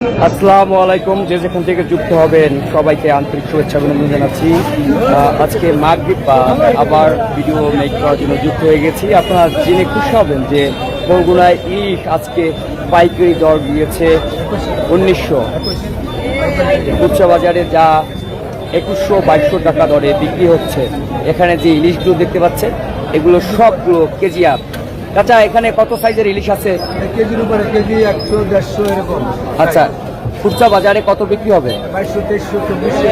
আসসালামু আলাইকুম। যে যেখান থেকে যুক্ত হবেন সবাইকে আন্তরিক শুভেচ্ছা অভিনন্দন জানাচ্ছি। আজকে মাগরিব বা আবার ভিডিও মেক করার জন্য যুক্ত হয়ে গেছি। আপনারা জেনে খুশি হবেন যে বরগুনায় ইলিশ আজকে পাইকারি দর গিয়েছে 1900, খুচরা বাজারে যা 2100-2200 টাকা দরে বিক্রি হচ্ছে। এখানে যে ইলিশগুলো দেখতে পাচ্ছেন এগুলো সবগুলো কেজি আপ। আচ্ছা, এখানে কত সাইজের ইলিশ আছে? কেজির উপরে কেজি 100, 150 এরকম। আচ্ছা, খুচরা বাজারে কত বিক্রি হবে? 2200, 2300, 2400।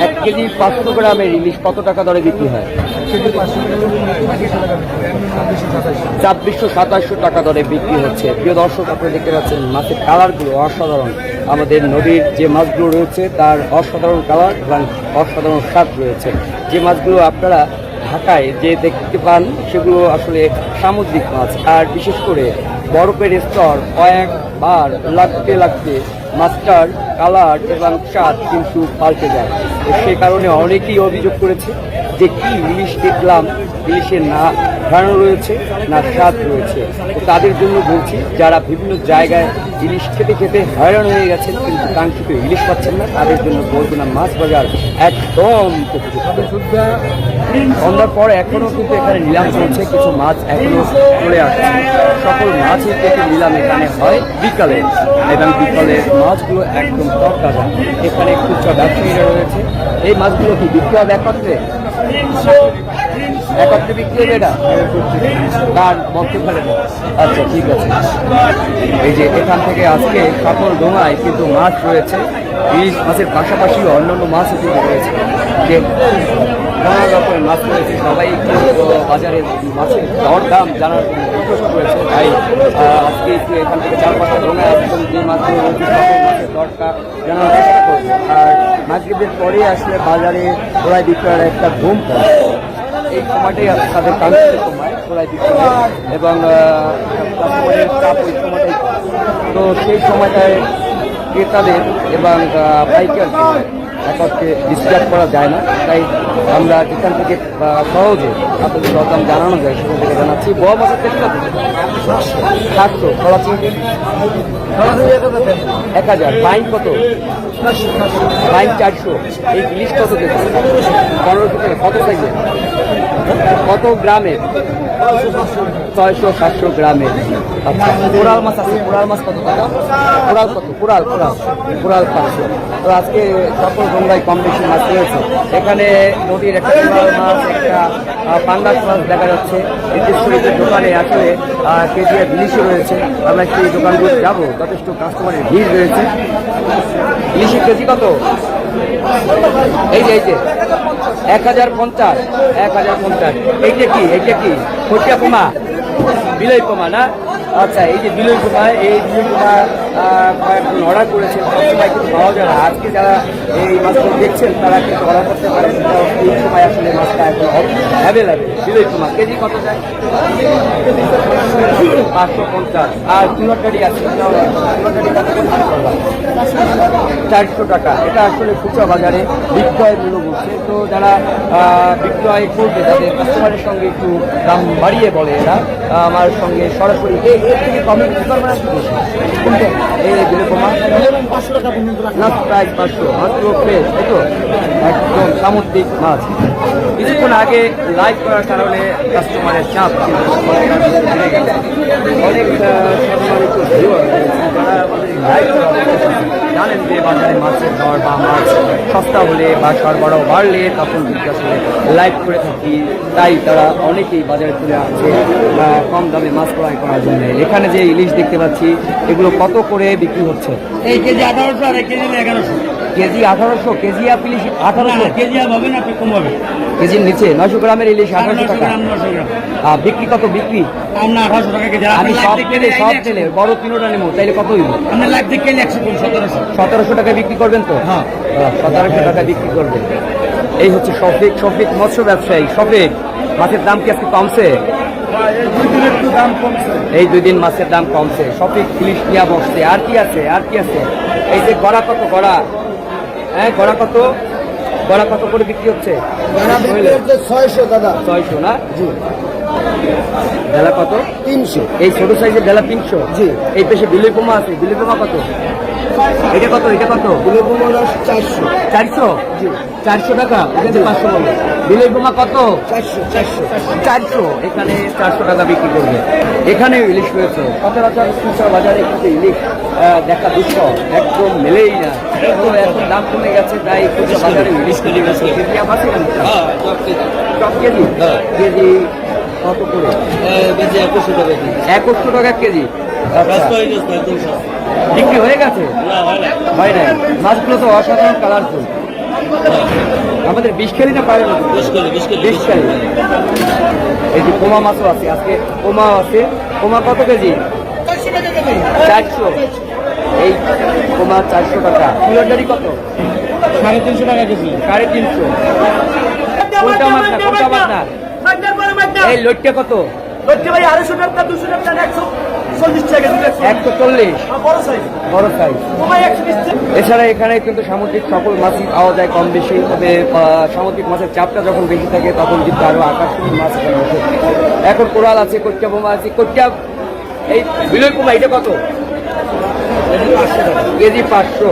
1 কেজি 500 গ্রামের ইলিশ কত টাকা দরে বিক্রি হয়? কেজি 500 2600-2700 টাকা দরে বিক্রি হচ্ছে। প্রিয় দর্শক, আপনারা দেখতে পাচ্ছেন মাছের কালারগুলো অসাধারণ। আমাদের নদীর যে মাছগুলো রয়েছে তার অসাধারণ কালার এবং অসাধারণ স্বাদ রয়েছে। যে মাছগুলো আপনারা ঢাকায় যে দেখতে পান সেগুলো আসলে সামুদ্রিক মাছ, আর বিশেষ করে বরফের স্তর কয়েকবার লাগতে লাগতে মাছটার কালার এবং স্বাদ কিন্তু পাল্টে যায়। সে কারণে অনেকেই অভিযোগ করেছে যে কি ইলিশ দেখলাম, ইলিশের না ঘ্রাণ রয়েছে না স্বাদ রয়েছে। তো তাদের জন্য বলছি, যারা বিভিন্ন জায়গায় ইলিশ খেতে খেতে হয়রান হয়ে গেছেন কিন্তু কাঙ্ক্ষিত ইলিশ পাচ্ছেন না, তাদের জন্য বরগুনা মাছ বাজার একদম উপযুক্ত। সন্ধ্যার পর এখনও কিন্তু এখানে নিলাম চলছে, কিছু মাছ এখনও চলে আসছে। সকল মাছের থেকে নিলাম এখানে হয় বিকালে, এবং বিকালের মাছগুলো একদম তরতাজা। এখানে খুচরা ব্যবসায়ীরা রয়েছে। এই মাছগুলো কি বিক্রি হবে একত্রে? একত্রে বিক্রি হবে এটা? কার বলতে পারেন? আচ্ছা, ঠিক আছে। এই যে এখান থেকে আজকে সকল ডোঙায় কিন্তু মাছ রয়েছে। ইলিশ মাছের পাশাপাশি অন্যান্য মাছও কিন্তু রয়েছে। যে নানা রকমের মাছ রয়েছে, সবাই বাজারে মাছের দর দাম জানার রিকোয়েস্ট করেছে। তাই আজকে একটু এখান থেকে 4-5টা ডোঙায় আসবেন, যে মাছগুলো রয়েছে সকল মাছের দরটা জানার চেষ্টা করবো। আর মাগরিবের পরে আসলে বাজারে ওরাই বিক্রয়ের একটা ঘুম পড়ে। এই সময়টাই তাদের কাঙ্ক্ষিত সময় ওরাই বিক্রয়, এবং কাস্টমারের চাপ ওই সময়টাই। তো সেই সময়টায় ক্রেতাদের এবং পাইকারকে একত্রে ডিসকাস করা যায় না। তাই আমরা যেখান থেকে সহজে আপনাদের দরদাম জানানো যায় সেখান থেকে জানাচ্ছি। বড় মাছের তেল কত? 700। কলা চিংড়ি 1000। বাইন কত? বাইন 400। এই ইলিশ কত থেকে? 1500 টাকা। কত সাইজে? কত গ্রামের? 600-700 গ্রামের। আচ্ছা, কোরাল মাছ আছে। কোরাল মাছ কত টাকা? কোরাল কত? কোরাল 500। তো আজকে সকল গঙ্গায় কম বেশি মাছ রয়েছে। এখানে নদীর একটা কোরাল মাছ, একটা পাঙ্গাস মাছ দেখা যাচ্ছে। এই দোকানে আসলে কেজি ইলিশও রয়েছে। আমরা সেই দোকানগুলো যাবো, যথেষ্ট কাস্টমারের ভিড় রয়েছে। ইলিশের কেজি কত? এই যে 1050। এইটা কি খটিয়া পোমা? বিলই পোমা না? আচ্ছা, এই যে বিলই পোমা, এই বিলই পোমা কয়েকজন অর্ডার করেছেন, সবসময় কিন্তু পাওয়া যায় না। আজকে যারা এই মাছগুলো দেখছেন তারা কিন্তু অর্ডার করতে পারেন। এই সময় আসলে মাছটা এখন অ্যাভেলেবেল। বিলই পোমা কেজি কত যায়? 550। আর চুনাটারি আছে, 400 টাকা। এটা আসলে খুচরা বাজারে বিক্রয় মূল্য বলছে। তো যারা বিক্রয় করবে তাদের কাস্টমারের সঙ্গে একটু দাম বাড়িয়ে বলে এরা আমার সঙ্গে সরাসরি এর থেকে কমে বিক্রি করবে না। এই বিলে কমা 500 টাকা না, প্রায় 500 মাত্র ফ্রেশ। তাই তো, একদম সামুদ্রিক মাছ। কিছুক্ষণ আগে লাইভ করার কারণে কাস্টমারের চাপ কিন্তু অনেক সম্মানিত ভিউয়ার যারা লাইভ জানেন যে বাজারে মাছের দর বা মাছ সস্তা হলে বা সরবরাহ বাড়লে তখন কিন্তু আসলে লাইভ করে থাকি। তাই তারা অনেকেই বাজারে চলে আসছে কম দামে মাছ ক্রয় করার জন্য। এখানে যে ইলিশ দেখতে পাচ্ছি এগুলো কত করে বিক্রি হচ্ছে? এই কেজি 1800 আর কেজি 1100। কেজি 1800। কেজি আপ ইলিশ 1800। কেজি আপ হবে না, একটু কম হবে। কেজির নিচে 900 গ্রামের ইলিশ 1800 টাকা। বিক্রি কত? বিক্রি আমরা 1800 টাকা কেজি। আমি সব তেলে বড় 3টা নেবো, তাইলে কত হইব? আমরা লাখ থেকে 100 কম 1700। 1700 টাকা বিক্রি করবেন তো? হ্যাঁ, 1700 টাকা বিক্রি করবেন। এই হচ্ছে শফিক মৎস্য ব্যবসায়ী। শফিক, মাছের দাম কি আজকে কমছে? এই 2 দিন মাছের দাম কমছে। শফিক ইলিশ নিয়ে বসছে। আর কি আছে? এই যে গড়া কত? গড়া কত করে বিক্রি হচ্ছে? 600 দাদা। 600 না? জি। ভেলা কত? 300। এই ছোট সাইজের ভেলা 300। জি। এই পেশে বিলই পোমা আছে, বিলই পোমা কত? এটা কত? এটা কত? বিলই পোমা 400। 400? জি। 400 টাকা, এখানে 500 বলবে। বিলই পোমা কত? 400। 400, এখানে 400 টাকা বিক্রি করবে। এখানে ইলিশ রয়েছে সচরাচর খুচরা বাজারে, কিন্তু ইলিশ দেখা দুঃসহ, একদম মেলেই না। তো এখন দাম কমে গেছে, তাই খুচরা বাজারে ইলিশ কেজি গেছে। কেজি আমার সব কেজি কেজি কত করে? 2100 টাকা কেজি। আচ্ছা, বিক্রি হয়ে গেছে? হয় নাই। মাছগুলো তো অসাধারণ কালারফুল। আমাদের বিষখালি না পারে? বিষখালি। এই যে পোমা মাছও আছে, আজকে পোমা আছে। পোমা কত কেজি? 400। এই পোমা 400 টাকা। ফুলরডারি কত? 350 টাকা কেজি। 350। কোনটা মাছ না, কোনটা মাছ না? এই লোটটা কত? ভাই 250 টাকা, 200 টাকা, 140 টাকা। 140, বড় সাইজ। এছাড়া এখানে কিন্তু সামুদ্রিক সকল মাছই পাওয়া যায় কম বেশি, তবে সামুদ্রিক মাছের চাপটা যখন বেশি থাকে তখন কিন্তু আরো আকর্ষণীয় মাছ এখানে ওঠে। এখন কোরাল আছে, কচ্চা বোমা আছে। কচ্চা এই বিলই পোমা এটা কত? কেজি 500।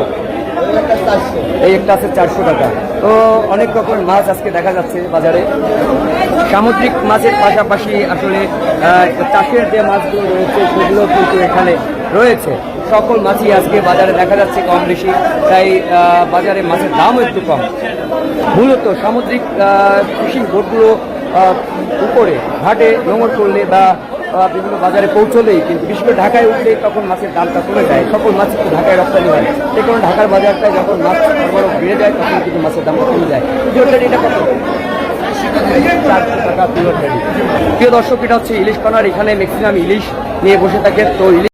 এই একটা আছে 400 টাকা। তো অনেক রকমের মাছ আজকে দেখা যাচ্ছে বাজারে। সামুদ্রিক মাছের পাশাপাশি আসলে চাষের যে মাছগুলো রয়েছে সেগুলো কিন্তু এখানে রয়েছে। সকল মাছই আজকে বাজারে দেখা যাচ্ছে কম বেশি, তাই বাজারে মাছের দামও একটু কম। মূলত সামুদ্রিক ফিশিং বোটগুলো উপরে ঘাটে নোঙর করলে বা বিভিন্ন বাজারে পৌঁছলেই, কিন্তু বিশেষ করে ঢাকায় উঠলেই তখন মাছের দামটা কমে যায়। সকল মাছ কিন্তু ঢাকায় রপ্তানি হয়, সেই কারণে ঢাকার বাজারটায় যখন মাছ সরবরাহ বেড়ে যায় তখন কিন্তু মাছের দামটা কমে যায়। এটা কত? 400 টাকা। প্রিয় দর্শক, এটা হচ্ছে ইলিশ কর্নার। এখানে ম্যাক্সিমাম ইলিশ নিয়ে বসে থাকে। তো ইলিশ